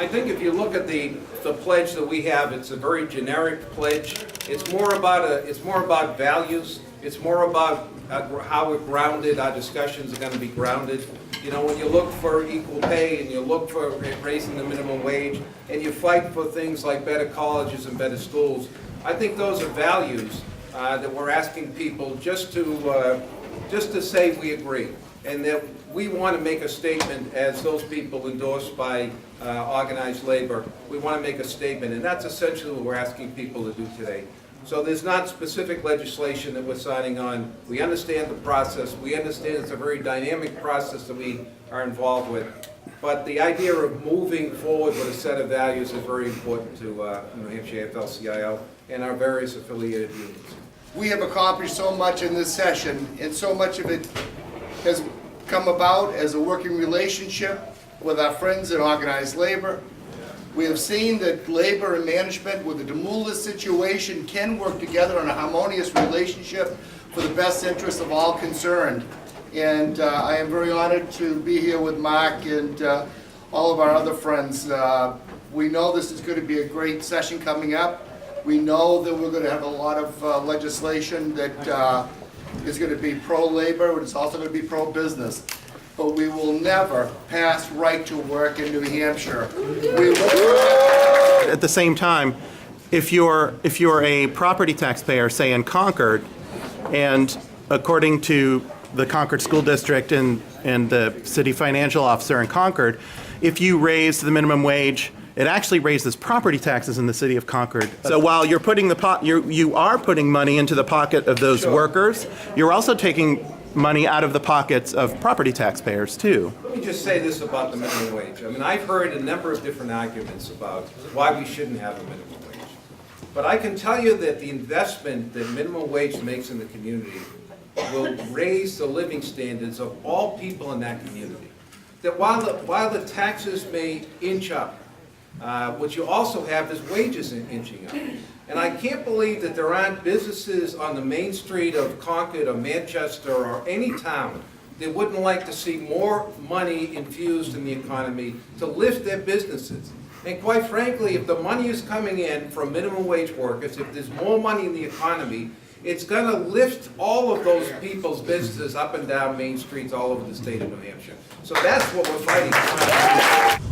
I think if you look at the pledge that we have, it's a very generic pledge. It's more about values. It's more about how we're grounded. Our discussions are going to be grounded. You know, when you look for equal pay and you look for raising the minimum wage and you fight for things like better colleges and better schools, I think those are values that we're asking people just to say we agree, and that we want to make a statement as those people endorsed by organized labor. We want to make a statement, and that's essentially what we're asking people to do today. So there's not specific legislation that we're signing on. We understand the process. We understand it's a very dynamic process that we are involved with. But the idea of moving forward with a set of values is very important to New Hampshire AFL-CIO and our various affiliated unions. We have accomplished so much in this session, and so much of it has come about as a working relationship with our friends in organized labor. We have seen that labor and management with the tumultuous situation can work together in a harmonious relationship for the best interest of all concerned. And I am very honored to be here with Mark and all of our other friends. We know this is going to be a great session coming up. We know that we're going to have a lot of legislation that is going to be pro-labor, but it's also going to be pro-business. But we will never pass right to work in New Hampshire. At the same time, if you're a property taxpayer, say in Concord, and according to the Concord School District and the city financial officer in Concord, if you raise the minimum wage, it actually raises property taxes in the city of Concord. So while you're putting you are putting money into the pocket of those workers, you're also taking money out of the pockets of property taxpayers too. Let me just say this about the minimum wage. I mean, I've heard a number of different arguments about why we shouldn't have a minimum wage. But I can tell you that the investment that minimum wage makes in the community will raise the living standards of all people in that community. That while the taxes may inch up, what you also have is wages inching up. And I can't believe that there aren't businesses on the main street of Concord or Manchester or any town that wouldn't like to see more money infused in the economy to lift their businesses. And quite frankly, if the money is coming in from minimum wage workers, if there's more money in the economy, it's going to lift all of those people's businesses up and down main streets all over the state of New Hampshire. So that's what we're fighting for.